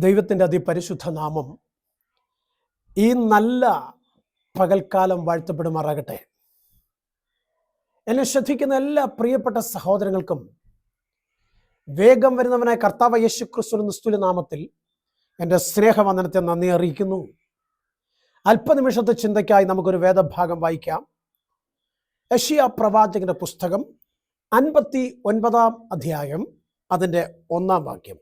ദൈവത്തിൻ്റെ അതിപരിശുദ്ധ നാമം ഈ നല്ല പകൽക്കാലം വാഴ്ത്തപ്പെടുമാറാകട്ടെ. എന്നെ ശ്രദ്ധിക്കുന്ന എല്ലാ പ്രിയപ്പെട്ട സഹോദരങ്ങൾക്കും വേഗം വരുന്നവനായ കർത്താവ് യേശുക്രിസ്തുവിന്റെ നിസ്തുല്യ നാമത്തിൽ എൻ്റെ സ്നേഹവന്ദനത്തെ നന്ദി അറിയിക്കുന്നു. അല്പനിമിഷത്തെ ചിന്തയ്ക്കായി നമുക്കൊരു വേദഭാഗം വായിക്കാം. യെശയ്യാ പ്രവാചകന്റെ പുസ്തകം 59 അധ്യായം അതിൻ്റെ 1 വാക്യം.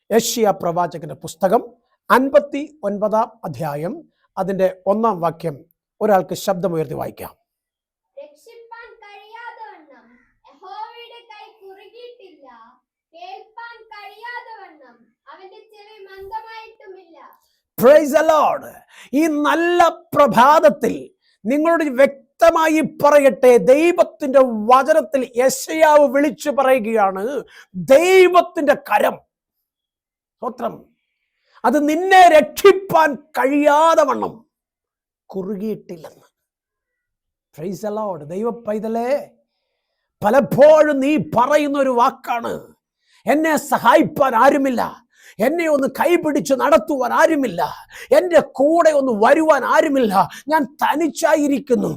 യെശയ്യാ പ്രവാചകന്റെ പുസ്തകം 59 അധ്യായം അതിൻ്റെ 1 വാക്യം ഒരാൾക്ക് ശബ്ദമുയർത്തി വായിക്കാം. രക്ഷിപ്പാൻ കഴിയാതവണ്ണം യഹോവയുടെ കൈ കുറുകിയിട്ടില്ല, കേൾപ്പാൻ കഴിയാതവണ്ണം അവന്റെ ചെവി മന്ദമായിട്ടുമില്ല. Price the Lord. ഈ നല്ല പ്രഭാതത്തിൽ നിങ്ങളോട് വ്യക്തമായി പറയട്ടെ, ദൈവത്തിന്റെ വചനത്തിൽ യെശയ്യാവ് വിളിച്ചു പറയുകയാണ്, ദൈവത്തിന്റെ കരം, സ്തോത്രം, അത് നിന്നെ രക്ഷിപ്പാൻ കഴിയാതെ വണ്ണം കുറുകിയിട്ടില്ലെന്ന്. Price the Lord. ദൈവ പൈതലേ, പലപ്പോഴും നീ പറയുന്ന ഒരു വാക്കാണ്, എന്നെ സഹായിപ്പാൻ ആരുമില്ല, എന്നെ ഒന്ന് കൈപിടിച്ച് നടത്തുവാൻ ആരുമില്ല, എൻ്റെ കൂടെ ഒന്ന് വരുവാൻ ആരുമില്ല, ഞാൻ തനിച്ചായിരിക്കുന്നു.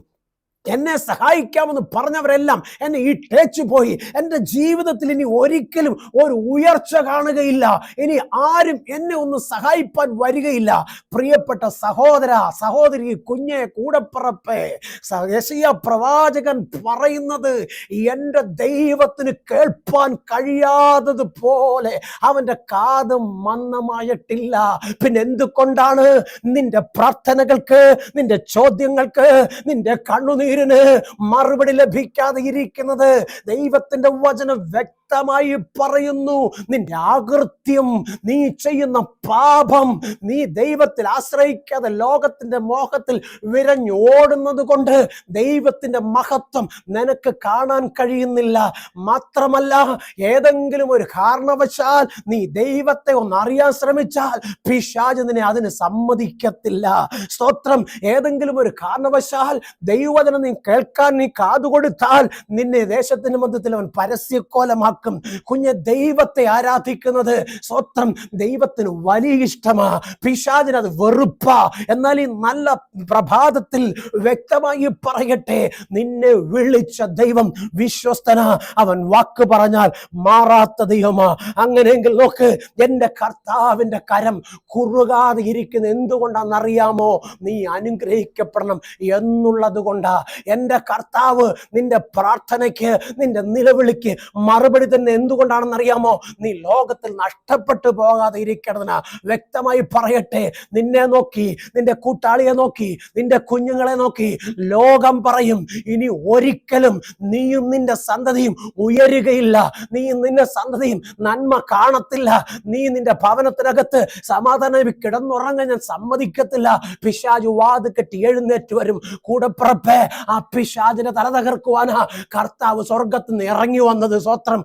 എന്നെ സഹായിക്കാമെന്ന് പറഞ്ഞവരെല്ലാം എന്നെ ഇട്ടേച്ചു പോയി. എൻ്റെ ജീവിതത്തിൽ ഇനി ഒരിക്കലും ഒരു ഉയർച്ച കാണുകയില്ല, ഇനി ആരും എന്നെ ഒന്ന് സഹായിപ്പാൻ വരികയില്ല. പ്രിയപ്പെട്ട സഹോദര, സഹോദരി, കുഞ്ഞെ, കൂടപ്പിറപ്പേ, യെശയ്യാ പ്രവാചകൻ പറയുന്നത്, എൻ്റെ ദൈവത്തിന് കേൾപ്പാൻ കഴിയാത്തതുപോലെ അവൻ്റെ കാതും മന്ദമായിട്ടില്ല. പിന്നെ എന്തുകൊണ്ടാണ് നിന്റെ പ്രാർത്ഥനകൾക്ക്, നിന്റെ ചോദ്യങ്ങൾക്ക്, നിന്റെ കണ്ണുനീർ മറുപടി ലഭിക്കാതെ ഇരിക്കുന്നത്? ദൈവത്തിന്റെ വചനം വ്യക്തമായി പറയുന്നു, നിന്റെ അകൃത്യം, നീ ചെയ്യുന്ന പാപം, നീ ദൈവത്തിൽ ആശ്രയിക്കാതെ ലോകത്തിന്റെ മോഹത്തിൽ വിരഞ്ഞോടുന്നത് കൊണ്ട് ദൈവത്തിന്റെ മഹത്വം നിനക്ക് കാണാൻ കഴിയുന്നില്ല. മാത്രമല്ല, ഏതെങ്കിലും ഒരു കാരണവശാൽ നീ ദൈവത്തെ ഒന്ന് അറിയാൻ ശ്രമിച്ചാൽ പിശാച് നിന്നെ അതിന് സമ്മതിക്കത്തില്ല. സ്തോത്രം. ഏതെങ്കിലും ഒരു കാരണവശാൽ ദൈവവചനം നീ കേൾക്കാൻ നീ കാതുകൊടുത്താൽ നിന്നെ ദേശത്തിന്റെ മധ്യത്തിൽ അവൻ പരസ്യക്കോലമാക്കും. കുഞ്ഞെ, ദൈവത്തെ ആരാധിക്കുന്നത്, സ്തോത്രം, ദൈവത്തിന് വലിയ ഇഷ്ടമാ, പിശാചിന് അത് വെറുപ്പാ. എന്നാൽ ഈ നല്ല പ്രഭാതത്തിൽ വ്യക്തമായി പറയട്ടെ, നിന്നെ വിളിച്ച ദൈവം വിശ്വസ്തനാ, അവൻ വാക്ക് പറഞ്ഞാൽ മാറാത്ത ദൈവമാ. അങ്ങനെയെങ്കിൽ നോക്ക്, എൻ്റെ കർത്താവിൻ്റെ കരം കുറുകാതെ ഇരിക്കുന്ന എന്തുകൊണ്ടാണെന്നറിയാമോ? നീ അനുഗ്രഹിക്കപ്പെടണം എന്നുള്ളത് കൊണ്ടാ. എൻ്റെ കർത്താവ് നിന്റെ പ്രാർത്ഥനയ്ക്ക്, നിന്റെ നിലവിളിക്ക് മറുപടി തന്നെ എന്തുകൊണ്ടാണെന്നറിയാമോ? നീ ലോകത്തിൽ നഷ്ടപ്പെട്ടു പോകാതെ ഇരിക്കണമെന്നാ. വ്യക്തമായി പറയട്ടെ, നിന്നെ നോക്കി, നിന്റെ കൂട്ടാളിയെ നോക്കി, നിന്റെ കുഞ്ഞുങ്ങളെ നോക്കി ലോകം പറയും, ഇനി ഒരിക്കലും നീയും നിന്റെ സന്തതിയും ഉയരുകയില്ല, നീയും നിന്റെ സന്തതിയും നന്മ കാണത്തില്ല, നീ നിന്റെ ഭവനത്തിനകത്ത് സമാധാനം കിടന്നുറങ്ങാൻ ഞാൻ സമ്മതിക്കത്തില്ല. പിശാച് വാത് കെട്ടി എഴുന്നേറ്റ് വരും. കൂടപ്പിറപ്പേ, ആ പിശാചിനെ തല തകർക്കുവാനാ കർത്താവ് സ്വർഗത്തിൽ നിന്ന് ഇറങ്ങി വന്നത്. സ്വത്രം.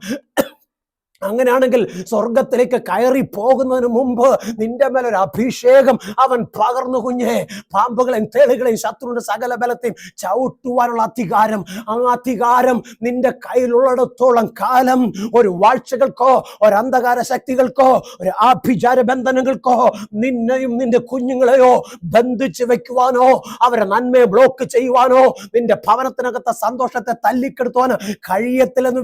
അങ്ങനെയാണെങ്കിൽ സ്വർഗത്തിലേക്ക് കയറി പോകുന്നതിന് മുമ്പ് നിന്റെ മേലൊരു അഭിഷേകം അവൻ പകർന്നു. കുഞ്ഞെ, പാമ്പുകളെയും തേളുകളെയും ശത്രുവിന്റെ സകല ബലത്തെയും ചവിട്ടുവാനുള്ള അധികാരം, ആ അധികാരം നിന്റെ കയ്യിലുള്ളിടത്തോളം കാലം ഒരു വാഴ്ചകൾക്കോ, ഒരു അന്ധകാര ശക്തികൾക്കോ, ഒരു ആഭിചാര ബന്ധനങ്ങൾക്കോ, നിന്നെയും നിന്റെ കുഞ്ഞുങ്ങളെയോ ബന്ധിച്ചു വെക്കുവാനോ, അവരെ നന്മയെ ബ്ലോക്ക് ചെയ്യുവാനോ, നിന്റെ ഭവനത്തിനകത്തെ സന്തോഷത്തെ തല്ലിക്കെടുത്തുവാനോ കഴിയത്തില്ലെന്ന്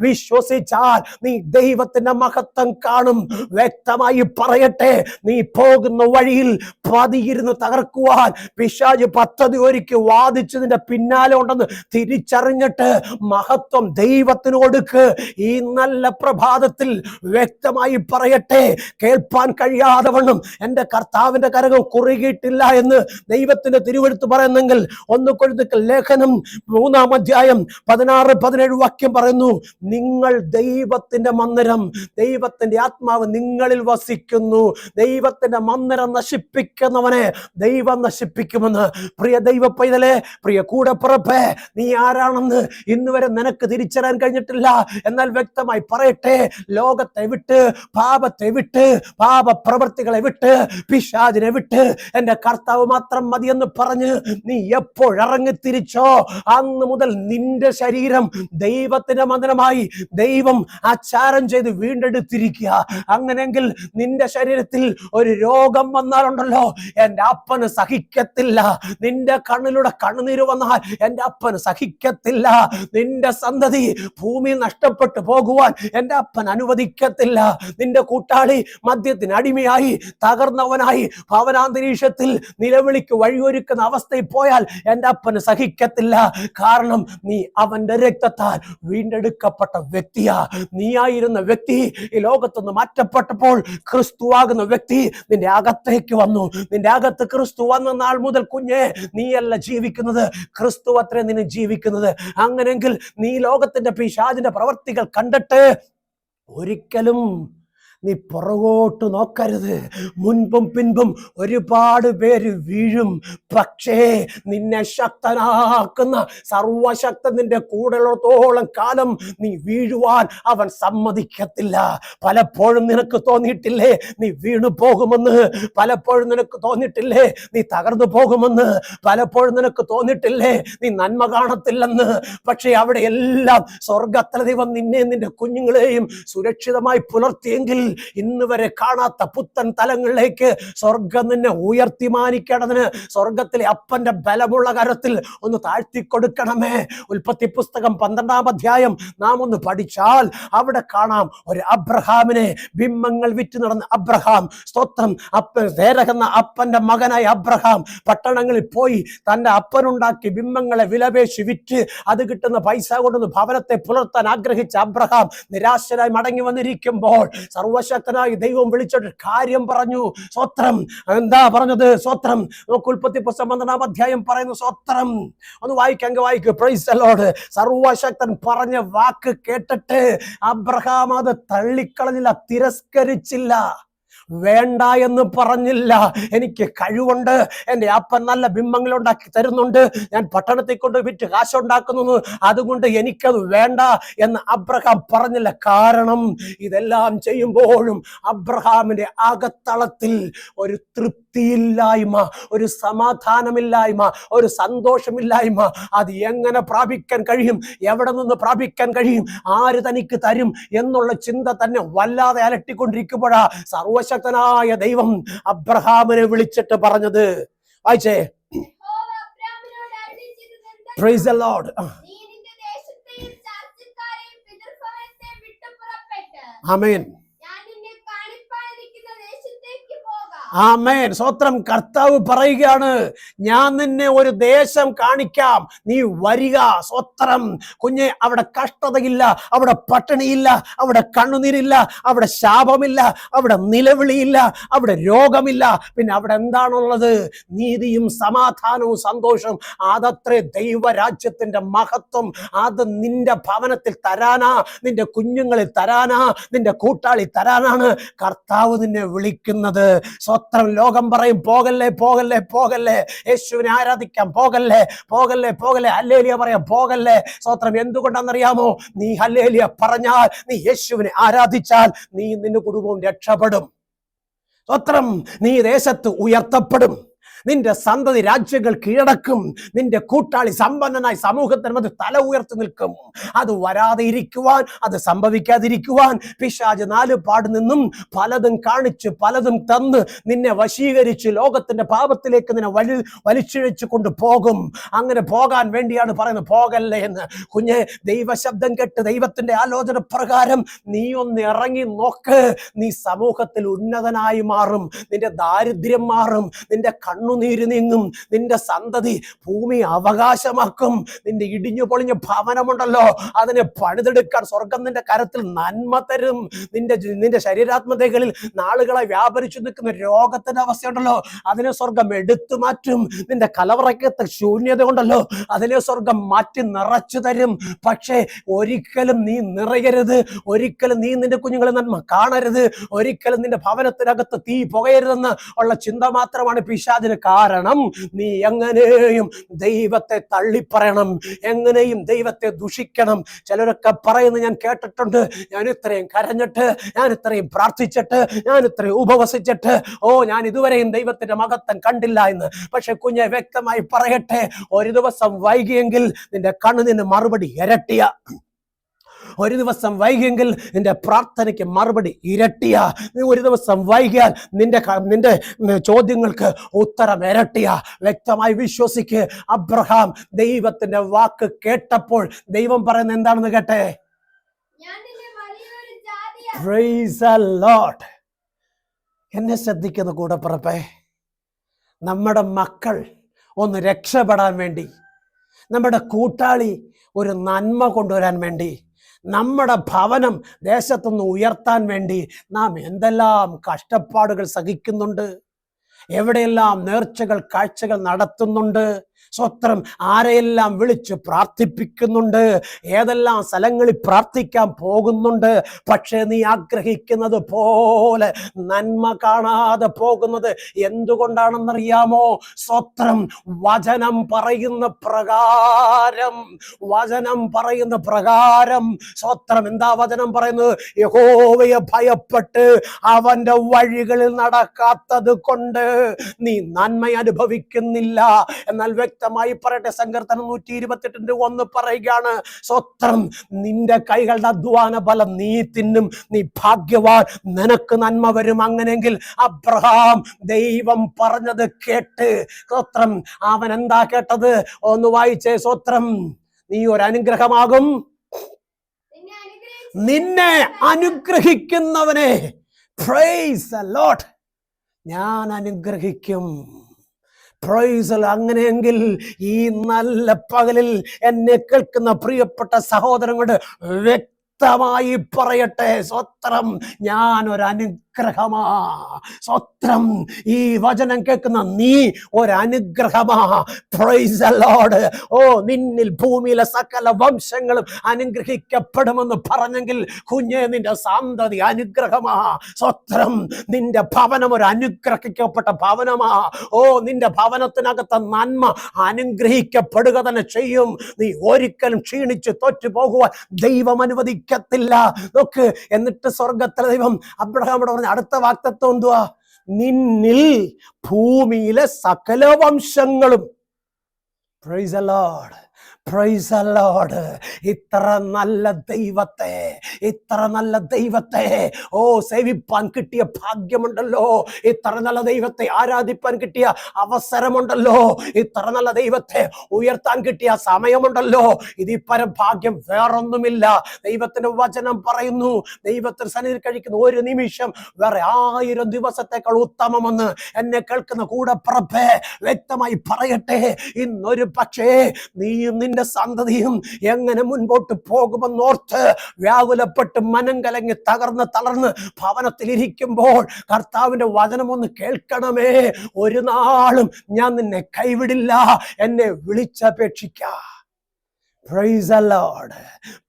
വിശ്വസിച്ചാൽ നീ ദൈവത്തിന്റെ മഹത്വം കാണും. വ്യക്തമായി പറയട്ടെ, നീ പോകുന്ന വഴിയിൽ പതിയിരുന്ന് തകർക്കുവാൻ പിശാച് പദ്ധതി ഒരുക്കി വാദിച്ചതിന്റെ പിന്നാലെ ഉണ്ടെന്ന് തിരിച്ചറിഞ്ഞിട്ട് മഹത്വം ദൈവത്തിന് കൊടുക്ക്. ഈ നല്ല പ്രഭാതത്തിൽ വ്യക്തമായി പറയട്ടെ, കേൾപ്പാൻ കഴിയാതെ വണ്ണം എൻ്റെ കർത്താവിന്റെ കരകം കുറുകിയിട്ടില്ല എന്ന് ദൈവത്തിന്റെ തിരുവെഴുത്ത് പറയുന്നെങ്കിൽ 1 കൊരിന്ത്യർ ലേഖനം 3 അധ്യായം 16-17 വാക്യം പറയുന്നു, നിങ്ങൾ ദൈവത്തിന്റെ മന്ദിരം, ദൈവത്തിന്റെ ആത്മാവ് നിങ്ങളിൽ വസിക്കുന്നു, ദൈവത്തിന്റെ മന്ദിരം നശിപ്പിക്കുന്നവനെ ദൈവം നശിപ്പിക്കുമെന്ന്. പ്രിയ ദൈവ പൈതലേ, പ്രിയ കൂടപ്പിറപ്പേ, നീ ആരാണെന്ന് ഇന്ന് വരെ നിനക്ക് തിരിച്ചറിയാൻ കഴിഞ്ഞിട്ടില്ല. എന്നാൽ വ്യക്തമായി പറയട്ടെ, ലോകത്തെ വിട്ട്, പാപത്തെ വിട്ട്, പാപപ്രവൃത്തികളെ വിട്ട്, പിശാചിനെ വിട്ട് എൻ്റെ കർത്താവ് മാത്രം മതിയെന്ന് പറഞ്ഞ് നീ എപ്പോഴിറങ്ങി തിരിച്ചോ അന്ന് മുതൽ നിന്റെ ശരീരം ദൈവത്തിന്റെ മന്ദിരമായി ദൈവം ആചാരം ചെയ്ത് വീണ്ടെടുത്തിരിക്കുക. അങ്ങനെങ്കിൽ നിന്റെ ശരീരത്തിൽ ഒരു രോഗം വന്നാലുണ്ടല്ലോ, എൻ്റെ അപ്പന് സഹിക്കത്തില്ല. നിന്റെ കണ്ണിലൂടെ കണ്ണുനീര് വന്നാൽ എൻ്റെ അപ്പന് സഹിക്കത്തില്ല. നിന്റെ സന്തതി ഭൂമി നഷ്ടപ്പെട്ടു പോകുവാൻ എൻ്റെ അപ്പൻ അനുവദിക്കത്തില്ല. നിന്റെ കൂട്ടാളി മദ്യത്തിന് അടിമയായി തകർന്നവനായി ഭവനാന്തരീക്ഷത്തിൽ നിലവിളിക്ക് വഴിയൊരുക്കുന്ന അവസ്ഥയിൽ പോയാൽ എൻ്റെ അപ്പന് സഹിക്കത്തില്ല. കാരണം നീ അവന്റെ രക്തത്താൽ വീണ്ടെടുക്കപ്പെട്ട വ്യക്തിയാ. നീയായിരുന്ന വ്യക്തി ഈ ലോകത്തുനിന്ന് മാറ്റപ്പെട്ടപ്പോൾ ക്രിസ്തുവാകുന്ന വ്യക്തി നിന്റെ അകത്തേക്ക് വന്നു. നിന്റെ അകത്ത് ക്രിസ്തു വന്ന നാൾ മുതൽ കുഞ്ഞെ നീയല്ല ജീവിക്കുന്നത്, ക്രിസ്തു അത്രേ നിന്നെ ജീവിക്കുന്നത്. അങ്ങനെങ്കിൽ നീ ലോകത്തിന്റെ പിശാചിന്റെ പ്രവർത്തികൾ കണ്ടിട്ട് ഒരിക്കലും നീ പുറകോട്ട് നോക്കരുത്. മുൻപും പിൻപും ഒരുപാട് പേര് വീഴും. പക്ഷേ നിന്നെ ശക്തനാക്കുന്ന സർവശക്തൻ നിന്റെ കൂടെയുള്ളത്തോളം കാലം നീ വീഴുവാൻ അവൻ സമ്മതിക്കത്തില്ല. പലപ്പോഴും നിനക്ക് തോന്നിയിട്ടില്ലേ നീ വീണു പോകുമെന്ന്? പലപ്പോഴും നിനക്ക് തോന്നിയിട്ടില്ലേ നീ തകർന്നു പോകുമെന്ന്? പലപ്പോഴും നിനക്ക് തോന്നിയിട്ടില്ലേ നീ നന്മ കാണത്തില്ലെന്ന്? പക്ഷേ അവിടെ എല്ലാം സ്വർഗത്തിലെ ദൈവം നിന്നെയും നിന്റെ കുഞ്ഞുങ്ങളെയും സുരക്ഷിതമായി പുലർത്തിയെങ്കിൽ ഇന്ന് വരെ കാണാത്ത പുത്തൻ തലങ്ങളിലേക്ക് സ്വർഗം നിന്നെ ഉയർത്തി മാനിക്കേണ്ടതിന് സ്വർഗത്തിലെ അപ്പന്റെ ബലമുള്ള കരത്തിൽ ഒന്ന് താഴ്ത്തി കൊടുക്കണമേ. ഉൽപ്പത്തി പുസ്തകം 12-ാം അധ്യായം നാം ഒന്ന് പഠിച്ചാൽ അവിടെ കാണാം ഒരു അബ്രഹാമിനെ. ബിംബങ്ങൾ വിറ്റ് നടന്ന അബ്രഹാം, സ്തോത്രം, തേരഹെന്ന അപ്പന്റെ മകനായ അബ്രഹാം പട്ടണങ്ങളിൽ പോയി തന്റെ അപ്പനുണ്ടാക്കി ബിംബങ്ങളെ വിലപേശി വിറ്റ് അത് കിട്ടുന്ന പൈസ കൊണ്ടൊന്ന് ഭവനത്തെ പുലർത്താൻ ആഗ്രഹിച്ച അബ്രഹാം നിരാശനായി മടങ്ങി വന്നിരിക്കുമ്പോൾ സർവശക്തനായി ദൈവം വിളിച്ചൊരു കാര്യം പറഞ്ഞു. സ്വത്രം എന്താ പറഞ്ഞത്? സ്വത്രം ഉൽപ്പത്തി പുസ്തകം 12-ാം അധ്യായം പറയുന്നു. സ്വത്രം ഒന്ന് വായിക്കുക. Price the Lord. സർവശക്തൻ പറഞ്ഞ വാക്ക് കേട്ടിട്ട് അബ്രഹാം അത് തള്ളിക്കളഞ്ഞില്ല, തിരസ്കരിച്ചില്ല, വേണ്ട എന്ന് പറഞ്ഞില്ല. എനിക്ക് കഴിവുണ്ട്, എൻ്റെ അപ്പൻ നല്ല ബിംബങ്ങൾ ഉണ്ടാക്കി തരുന്നുണ്ട്, ഞാൻ പട്ടണത്തിൽ കൊണ്ട് വിറ്റ് കാശുണ്ടാക്കുന്നു, അതുകൊണ്ട് എനിക്കത് വേണ്ട എന്ന് അബ്രഹാം പറഞ്ഞില്ല. കാരണം ഇതെല്ലാം ചെയ്യുമ്പോഴും അബ്രഹാമിന്റെ അകത്തളത്തിൽ ഒരു തൃപ്തിയില്ലായ്മ, ഒരു സമാധാനമില്ലായ്മ, ഒരു സന്തോഷമില്ലായ്മ. അത് എങ്ങനെ പ്രാപിക്കാൻ കഴിയും? എവിടെ നിന്ന് പ്രാപിക്കാൻ കഴിയും? ആര് തനിക്ക് തരും എന്നുള്ള ചിന്ത തന്നെ വല്ലാതെ അലട്ടിക്കൊണ്ടിരിക്കുമ്പോഴാ സർവശക്തനായ ദൈവം അബ്രഹാമിനെ വിളിച്ചിട്ട് പറഞ്ഞത്. വായിച്ചേ. Praise the lord. Amen. Amen. സ്വത്രം. കർത്താവ് പറയുകയാണ്, ഞാൻ നിന്നെ ഒരു ദേശം കാണിക്കാം, നീ വരിക. സ്വത്രം. കുഞ്ഞെ, അവിടെ കഷ്ടതയില്ല, അവിടെ പട്ടിണിയില്ല, അവിടെ കണ്ണുനീരില്ല, അവിടെ ശാപമില്ല, അവിടെ നിലവിളിയില്ല, അവിടെ രോഗമില്ല. പിന്നെ അവിടെ എന്താണുള്ളത്? നീതിയും സമാധാനവും സന്തോഷവും. അതത്രേ ദൈവരാജ്യത്തിന്റെ മഹത്വം. അത് നിന്റെ ഭവനത്തിൽ തരാനാ, നിന്റെ കുഞ്ഞുങ്ങളിൽ തരാനാ, നിന്റെ കൂട്ടാളി തരാനാണ് കർത്താവ് നിന്നെ വിളിക്കുന്നത്. സ്വത്രം. ലോകം പറയും പോകല്ലേ പോകല്ലേ പോകല്ലേ, യേശുവിനെ ആരാധിക്കാം പോകല്ലേ പോകല്ലേ പോകല്ലേ, ഹല്ലേലൂയ പറയാം പോകല്ലേ. സ്വത്രം. എന്തുകൊണ്ടാണെന്നറിയാമോ? നീ ഹല്ലേലൂയ പറഞ്ഞാൽ, നീ യേശുവിനെ ആരാധിച്ചാൽ നീ നിന്റെ കുടുംബവും രക്ഷപ്പെടും. സ്വത്രം. നീ ദേശത്ത് ഉയർത്തപ്പെടും, നിന്റെ സന്തതി രാജ്യങ്ങൾ കീഴടക്കും, നിന്റെ കൂട്ടാളി സമ്പന്നനായി സമൂഹത്തിന് മധ്യ തല ഉയർത്തി നിൽക്കും. അത് വരാതെ ഇരിക്കുവാൻ, അത് സംഭവിക്കാതിരിക്കുവാൻ പിശാച് നാലുപാട് നിന്നും പലതും കാണിച്ച് പലതും തന്ന് നിന്നെ വശീകരിച്ച് ലോകത്തിന്റെ പാപത്തിലേക്ക് നിന്നെ വലിച്ചിഴച്ചു കൊണ്ട് പോകും. അങ്ങനെ പോകാൻ വേണ്ടിയാണ് പറയുന്നത് പോകല്ലേ എന്ന്. കുഞ്ഞെ, ദൈവശബ്ദം കേട്ട് ദൈവത്തിന്റെ ആലോചന പ്രകാരം നീ ഒന്ന് ഇറങ്ങി നോക്ക്. നീ സമൂഹത്തിൽ ഉന്നതനായി മാറും, നിന്റെ ദാരിദ്ര്യം മാറും, നിന്റെ കണ്ണുനീര് നീങ്ങും, നിന്റെ സന്തതി ഭൂമി അവകാശമാക്കും. നിന്റെ ഇടിഞ്ഞു പൊളിഞ്ഞ ഭവനമുണ്ടല്ലോ, അതിനെ പണിതെടുക്കാൻ സ്വർഗം നിന്റെ കരത്തിൽ നന്മ തരും. നിന്റെ ശരീരാത്മതകളിൽ നാളുകളായി വ്യാപരിച്ചു നിൽക്കുന്ന രോഗത്തിന്റെ അവസ്ഥയുണ്ടല്ലോ, അതിനെ സ്വർഗം എടുത്തു മാറ്റും. നിന്റെ കലവറയ്ക്കത്തെ ശൂന്യത കൊണ്ടല്ലോ, അതിനെ സ്വർഗം മാറ്റി നിറച്ചു തരും. പക്ഷേ ഒരിക്കലും നീ നിറയരുത്, ഒരിക്കലും നീ നിന്റെ കുഞ്ഞുങ്ങളെ നന്മ കാണരുത്, ഒരിക്കലും നിന്റെ ഭവനത്തിനകത്ത് തീ പുകയരുതെന്ന് ഉള്ള ചിന്ത മാത്രമാണ് പിശാചിന്. കാരണം നീ എങ്ങനെയും ദൈവത്തെ തള്ളിപ്പറയണം, എങ്ങനെയും ദൈവത്തെ ദുഷിക്കണം. ചിലരൊക്കെ പറയുന്നത് ഞാൻ കേട്ടിട്ടുണ്ട്, ഞാൻ ഇത്രയും കരഞ്ഞിട്ട്, ഞാൻ ഇത്രയും പ്രാർത്ഥിച്ചിട്ട്, ഞാൻ ഇത്രയും ഉപവസിച്ചിട്ട്, ഞാൻ ഇതുവരെയും ദൈവത്തിന്റെ മഹത്വം കണ്ടില്ല എന്ന്. പക്ഷെ കുഞ്ഞെ, വ്യക്തമായി പറയട്ടെ, ഒരു ദിവസം വൈകിയെങ്കിൽ നിന്റെ കണ്ണിന് മറുപടി ഇരട്ടിയ. ഒരു ദിവസം വൈകിയെങ്കിൽ നിന്റെ പ്രാർത്ഥനയ്ക്ക് മറുപടി ഇരട്ടിയ. നീ ഒരു ദിവസം വൈകിയാൽ നിന്റെ ചോദ്യങ്ങൾക്ക് ഉത്തരം ഇരട്ടിയ. വ്യക്തമായി വിശ്വസിക്ക്. അബ്രഹാം ദൈവത്തിന്റെ വാക്ക് കേട്ടപ്പോൾ ദൈവം പറയുന്നത് എന്താണെന്ന് കേട്ടെ. Praise the Lord. എന്നെ ശ്രദ്ധിക്കുന്ന കൂടപ്പിറപ്പേ, നമ്മുടെ മക്കൾ ഒന്ന് രക്ഷപ്പെടാൻ വേണ്ടി, നമ്മുടെ കൂട്ടാളി ഒരു നന്മ കൊണ്ടുവരാൻ വേണ്ടി, നമ്മുടെ ഭവനം ദേശത്തുനിന്ന് ഉയർത്താൻ വേണ്ടി നാം എന്തെല്ലാം കഷ്ടപ്പാടുകൾ സഹിക്കുന്നുണ്ട്, എവിടെയെല്ലാം നേർച്ചകൾ കാഴ്ചകൾ നടത്തുന്നുണ്ട്. സ്വത്രം ആരെയെല്ലാം വിളിച്ച് പ്രാർത്ഥിപ്പിക്കുന്നുണ്ട്, ഏതെല്ലാം സ്ഥലങ്ങളിൽ പ്രാർത്ഥിക്കാൻ പോകുന്നുണ്ട്. പക്ഷേ നീ ആഗ്രഹിക്കുന്നത് പോലെ നന്മ കാണാതെ പോകുന്നത് എന്തുകൊണ്ടാണെന്നറിയാമോ? സ്വത്രം വചനം പറയുന്ന പ്രകാരം സ്വത്രം എന്താ വചനം പറയുന്നത്? യഹോവയെ ഭയപ്പെട്ട് അവന്റെ വഴികളിൽ നടക്കാത്തത് കൊണ്ട് നീ നന്മ അനുഭവിക്കുന്നില്ല. എന്നാൽ വ്യക്തമായി പറയട്ടെ, സങ്കീർത്തനം 128:1 പറയുകയാണ്, സ്വത്രം നിന്റെ കൈകളുടെ അധ്വാന ഫലം നീ തിന്നും, നീ ഭാഗ്യവാൻ, നിനക്ക് നന്മ വരും. അങ്ങനെയെങ്കിൽ അബ്രഹാം ദൈവം പറഞ്ഞത് കേട്ട്, സ്വത്രം അവൻ എന്താ കേട്ടത്? ഒന്ന് വായിച്ചേ. സ്വത്രം നീ ഒരു അനുഗ്രഹമാകും, നിന്നെ അനുഗ്രഹിക്കുന്നവനെ പ്രൈസ് ദി ലോർഡ് ഞാൻ അനുഗ്രഹിക്കും. പ്രൈസ്. അങ്ങനെയെങ്കിൽ ഈ നല്ല പകലിൽ എന്നെ കേൾക്കുന്ന പ്രിയപ്പെട്ട സഹോദരങ്ങളുടെ വ്യക്തമായി പറയട്ടെ, സ്വത്രം ഞാനൊരു അനുഗ്രഹമാ. സ്വത്രം ഈ വചനം കേൾക്കുന്ന നീ ഒരനുഗ്രഹമാ. Praise the lord. ഓ, നിന്നിൽ ഭൂമിയിലെ സകല വംശങ്ങളും അനുഗ്രഹിക്കപ്പെടുമെന്ന് പറഞ്ഞെങ്കിൽ കുഞ്ഞെ, നിന്റെ സന്തതി അനുഗ്രഹമാ. സ്വത്രം നിന്റെ ഭവനം ഒരു അനുഗ്രഹിക്കപ്പെട്ട ഭവനമാ. ഓ, നിന്റെ ഭവനത്തിനകത്ത് നന്മ അനുഗ്രഹിക്കപ്പെടുക തന്നെ ചെയ്യും. നീ ഒരിക്കലും ക്ഷീണിച്ച് തോറ്റു പോകുവാൻ ദൈവം അനുവദിക്കത്തില്ല. നോക്ക്, എന്നിട്ട് സ്വർഗത്തിലെ ദൈവം അബ്രഹാമിനോട് പറഞ്ഞ അടുത്ത വാഗ്ദത്തം എന്തുവാ? നിന്നിൽ ഭൂമിയിലെ സകല വംശങ്ങളും. Praise the lord. Praise the lord. ഇത്ര നല്ല ദൈവത്തെ ഓ സേവിപ്പാൻ കിട്ടിയ ഭാഗ്യമുണ്ടല്ലോ. ഇത്ര നല്ല ദൈവത്തെ ആരാധിപ്പാൻ കിട്ടിയ അവസരമുണ്ടല്ലോ. ഇത്ര നല്ല ദൈവത്തെ ഉയർത്താൻ കിട്ടിയ സമയമുണ്ടല്ലോ. ഇതിൽ പരം ഭാഗ്യം വേറൊന്നുമില്ല. ദൈവത്തിന്റെ വചനം പറയുന്നു, ദൈവത്തിന് സന്നിധിയിൽ കഴിക്കുന്ന ഒരു നിമിഷം വേറെ 1000 ദിവസത്തേക്കാൾ ഉത്തമമെന്ന്. എന്നെ കേൾക്കുന്ന കൂടെ പുറപ്പേ വ്യക്തമായി പറയട്ടെ, ഇന്നൊരു പക്ഷേ നീയും നിന്റെ സന്തതിയും എങ്ങനെ മുൻപോട്ട് പോകുമെന്നോർത്ത് വ്യാകുലപ്പെട്ട് മനം കലങ്ങി തളർന്ന് ഭവനത്തിൽ ഇരിക്കുമ്പോൾ കർത്താവിന്റെ വചനം ഒന്ന് കേൾക്കണമേ. ഒരു നാളും ഞാൻ നിന്നെ കൈവിടില്ല, എന്നെ വിളിച്ചപേക്ഷിക്കാം. Praise the lord.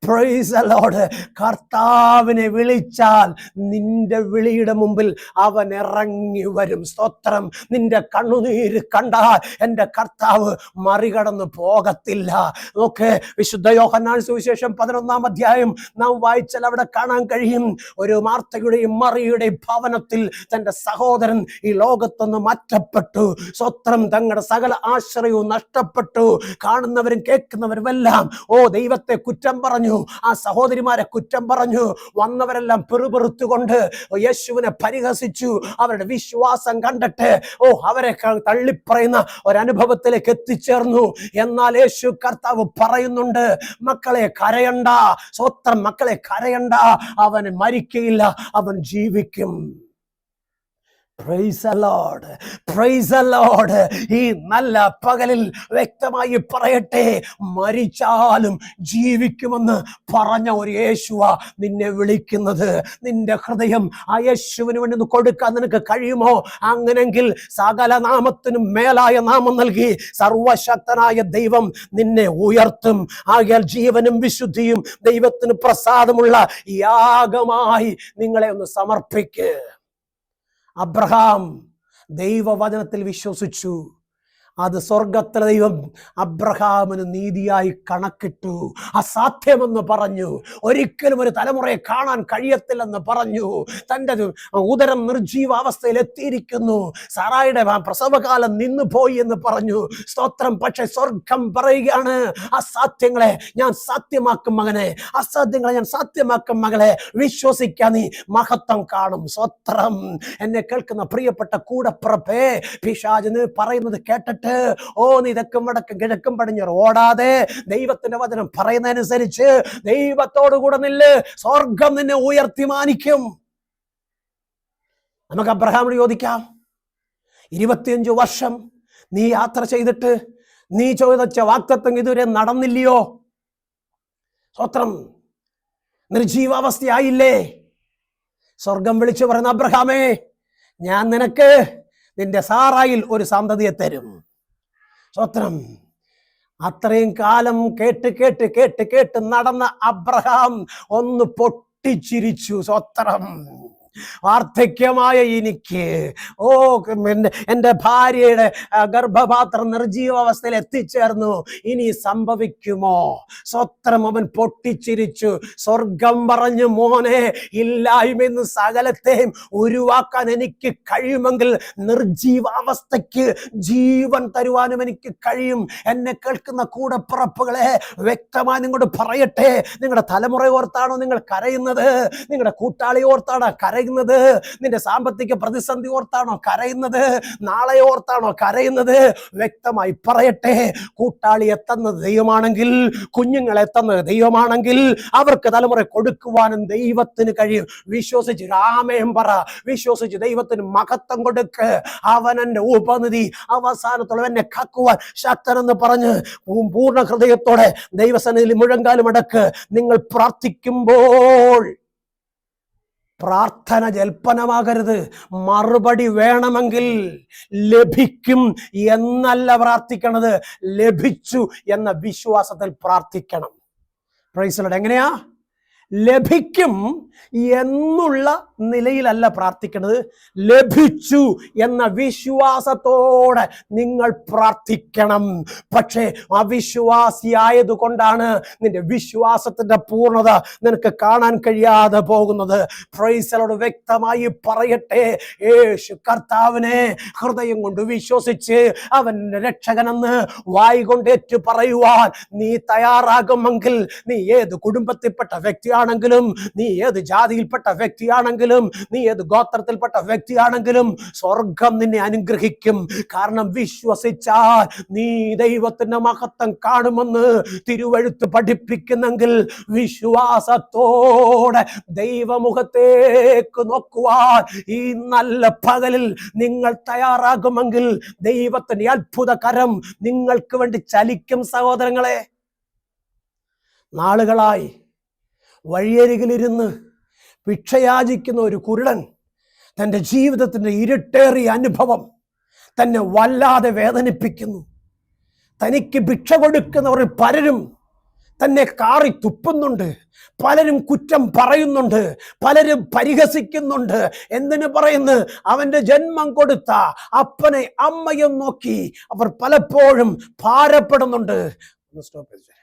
Praise the lord. കർത്താവിനെ വിളിച്ചാൽ നിന്റെ വിളിയുടെ മുമ്പിൽ അവൻ ഇറങ്ങി വരും. സ്തോത്രം. നിന്റെ കണ്ണുനീര് കണ്ടാൽ എൻ്റെ കർത്താവ് മറികടന്ന് പോകത്തില്ല. നോക്ക്, വിശുദ്ധ യോഹന്നാൻ സുവിശേഷം 11-ാം അധ്യായം നാം വായിച്ചാൽ അവിടെ കാണാൻ കഴിയും, ഒരു മാർത്തയുടെയും മറിയുടെയും ഭവനത്തിൽ തന്റെ സഹോദരൻ ഈ ലോകത്തൊന്ന് മാറ്റപ്പെട്ടു. സ്വത്രം തങ്ങളുടെ സകല ആശ്രയവും നഷ്ടപ്പെട്ടു. കാണുന്നവരും കേൾക്കുന്നവരും എല്ലാം ഓ ദൈവത്തെ കുറ്റം പറഞ്ഞു, ആ സഹോദരിമാരെ കുറ്റം പറഞ്ഞു. വന്നവരെല്ലാം പെറുപെറുത്തുകൊണ്ട് യേശുവിനെ പരിഹസിച്ചു. അവരുടെ വിശ്വാസം കണ്ടിട്ട് അവരെ തള്ളിപ്പറയുന്ന ഒരനുഭവത്തിലേക്ക് എത്തിച്ചേർന്നു. എന്നാൽ യേശു കർത്താവ് പറയുന്നുണ്ട്, മക്കളെ കരയണ്ട. സ്വത്രം, മക്കളെ കരയണ്ട, അവൻ മരിക്കയില്ല, അവൻ ജീവിക്കും. Price the lord. Praise the Lord. ഈ നല്ല പകലിൽ വ്യക്തമായി പറയട്ടെ, മരിച്ചാലും ജീവിക്കുമെന്ന് പറഞ്ഞ ഒരു യേശുവാ നിന്നെ വിളിക്കുന്നത്. നിന്റെ ഹൃദയം ആ യേശുവിന് വേണ്ടി ഒന്ന് കൊടുക്കാൻ നിനക്ക് കഴിയുമോ? അങ്ങനെങ്കിൽ സകല നാമത്തിനും മേലായ നാമം നൽകി സർവശക്തനായ ദൈവം നിന്നെ ഉയർത്തും. ആകയാൽ ജീവനും വിശുദ്ധിയും ദൈവത്തിന് പ്രസാദമുള്ള യാഗമായി നിങ്ങളെ ഒന്ന് സമർപ്പിക്ക്. അബ്രഹാം ദൈവവചനത്തിൽ വിശ്വസിച്ചു. അത് സ്വർഗത്തിലെ ദൈവം അബ്രഹാമിന് നീതിയായി കണക്കിട്ടു. അസാധ്യമെന്ന് പറഞ്ഞു. ഒരിക്കലും ഒരു തലമുറയെ കാണാൻ കഴിയത്തില്ലെന്ന് പറഞ്ഞു. തൻ്റെ ഉദരം നിർജീവാവസ്ഥയിൽ എത്തിയിരിക്കുന്നു. സാറായുടെ പ്രസവകാലം നിന്നു പോയി എന്ന് പറഞ്ഞു. സ്തോത്രം. പക്ഷെ സ്വർഗം പറയുകയാണ്, അസാധ്യങ്ങളെ ഞാൻ സാധ്യമാക്കും മകനെ, അസാധ്യങ്ങളെ ഞാൻ സാധ്യമാക്കും മകളെ, വിശ്വസിക്കാൻ നീ മഹത്വം കാണും. സ്തോത്രം. എന്നെ കേൾക്കുന്ന പ്രിയപ്പെട്ട കൂടപ്പിറപ്പേ, പിശാചിന് പറയുന്നത് കേട്ടിട്ട് നീ തെക്കും വടക്കും കിഴക്കും പടിഞ്ഞാറ് ഓടാതെ ദൈവത്തിന്റെ വചനം പറയുന്നതനുസരിച്ച് ദൈവത്തോടു കൂടെ നില്ല്. സ്വർഗം നിന്നെ ഉയർത്തി മാനിക്കും. നമുക്ക് അബ്രഹാമിനോട് ചോദിക്കാം, 25 വർഷം നീ യാത്ര ചെയ്തിട്ട് നീ ചോദിച്ച വാഗ്ദത്തം ഇതുവരെ നടന്നില്ലയോ? സ്തോത്രം. നിർജീവാവസ്ഥയായില്ലേ? സ്വർഗം വിളിച്ചു പറയുന്ന, അബ്രഹാമേ, ഞാൻ നിനക്ക് നിന്റെ സാറായിൽ ഒരു സന്തതിയെ തരും. സ്തോത്രം. അത്രയും കാലം കേട്ട് കേട്ട് കേട്ട് കേട്ട് നടന്ന അബ്രഹാം ഒന്ന് പൊട്ടിച്ചിരിച്ചു. സ്തോത്രം. വാർദ്ധക്യമായ എനിക്ക് എൻ്റെ ഭാര്യയുടെ ഗർഭപാത്രം നിർജീവാവസ്ഥയിൽ എത്തിച്ചേർന്നു, ഇനി സംഭവിക്കുമോ? സ്വത്രം. അവൻ പൊട്ടിച്ചിരിച്ചു. സ്വർഗം പറഞ്ഞു, മോനെ, ഇല്ലായ്മയെന്ന് സകലത്തെയും ഉരുവാക്കാൻ എനിക്ക് കഴിയുമെങ്കിൽ നിർജീവാവസ്ഥയ്ക്ക് ജീവൻ തരുവാനും എനിക്ക് കഴിയും. എന്നെ കേൾക്കുന്ന കൂടപ്പിറപ്പുകളെ, വ്യക്തമായി നിങ്ങളോട് പറയട്ടെ, നിങ്ങളുടെ തലമുറ ഓർത്താണോ നിങ്ങൾ കരയുന്നത്? നിങ്ങളുടെ കൂട്ടാളി ഓർത്താണോ കരയുന്നത്? നിന്റെ സാമ്പത്തിക പ്രതിസന്ധി ഓർത്താണോ കരയുന്നത്? നാളെ ഓർത്താണോ കരയുന്നത്? വ്യക്തമായി പറയട്ടെ, കൂട്ടാളിയെ തന്നത് ദൈവമാണെങ്കിൽ, കുഞ്ഞുങ്ങളെ തന്നത് ദൈവമാണെങ്കിൽ, അവർക്ക് തലമുറ കൊടുക്കുവാനും ദൈവത്തിന് കഴിയും. വിശ്വസിച്ച് രാമയം പറ. വിശ്വസിച്ച് ദൈവത്തിന് മഹത്വം കൊടുക്ക്. അവൻ എൻ്റെ ഉപനിധി, അവസാനത്തോളം എന്നെ കാക്കുവാൻ ശക്തനെന്ന് പറഞ്ഞ് പൂർണ്ണ ഹൃദയത്തോടെ ദൈവസന്നിധിയിൽ മുഴങ്കാലും അടക്ക്. നിങ്ങൾ പ്രാർത്ഥിക്കുമ്പോൾ പ്രാർത്ഥന ജൽപ്പനമാകരുത്. മറുപടി വേണമെങ്കിൽ ലഭിക്കും എന്നല്ല പ്രാർത്ഥിക്കണത്, ലഭിച്ചു എന്ന വിശ്വാസത്തിൽ പ്രാർത്ഥിക്കണം. Price the Lord. എങ്ങനെയാ? ലഭിക്കും എന്നുള്ള നിലയിലല്ല പ്രാർത്ഥിക്കുന്നത്, ലഭിച്ചു എന്ന വിശ്വാസത്തോടെ നിങ്ങൾ പ്രാർത്ഥിക്കണം. പക്ഷേ അവിശ്വാസിയായതുകൊണ്ടാണ് നിന്റെ വിശ്വാസത്തിന്റെ പൂർണ്ണത നിനക്ക് കാണാൻ കഴിയാതെ പോകുന്നത്. Price the Lord. വ്യക്തമായി പറയട്ടെ, യേശു കർത്താവിനെ ഹൃദയം കൊണ്ട് വിശ്വസിച്ച് അവൻ രക്ഷകനെന്ന് വായ് കൊണ്ട് ഏറ്റു പറയുവാൻ നീ തയ്യാറാകുമെങ്കിൽ, നീ ഏത് കുടുംബത്തിൽപ്പെട്ട വ്യക്തിയാണെങ്കിലും, നീ ഏത് ജാതിയിൽപ്പെട്ട വ്യക്തിയാണെങ്കിലും, നീ ഏത് ഗോത്രത്തിൽപ്പെട്ട വ്യക്തിയാണെങ്കിലും, സ്വർഗം നിന്നെ അനുഗ്രഹിക്കും. കാരണം വിശ്വസിച്ചാൽ നീ ദൈവത്തിന്റെ മഹത്വം കാണുമെന്ന് തിരുവെഴുത്ത് പഠിപ്പിക്കുന്നെങ്കിൽ, വിശ്വാസത്തോടെ ദൈവമുഖത്തേക്ക് നോക്കുവാൻ ഈ നല്ല പകലിൽ നിങ്ങൾ തയ്യാറാകുമെങ്കിൽ, ദൈവത്തിന്റെ അത്ഭുത കരം നിങ്ങൾക്ക് വേണ്ടി ചലിക്കും. സഹോദരങ്ങളെ, നാളുകളായി വഴിയരികിലിരുന്ന് ഭിക്ഷയാചിക്കുന്ന ഒരു കുരുടൻ തൻ്റെ ജീവിതത്തിൻ്റെ ഇരുട്ടേറിയ അനുഭവം തന്നെ വല്ലാതെ വേദനിപ്പിക്കുന്നു. തനിക്ക് ഭിക്ഷ കൊടുക്കുന്നവർ പലരും തന്നെ കാറി തുപ്പുന്നുണ്ട്, പലരും കുറ്റം പറയുന്നുണ്ട്, പലരും പരിഹസിക്കുന്നുണ്ട്. എന്തിനു പറയുന്നു? അവൻ്റെ ജന്മം കൊടുത്ത അപ്പനെ അമ്മയും നോക്കി അവർ പലപ്പോഴും ഭാരപ്പെടുന്നുണ്ട്. സ്റ്റോപ്പ്.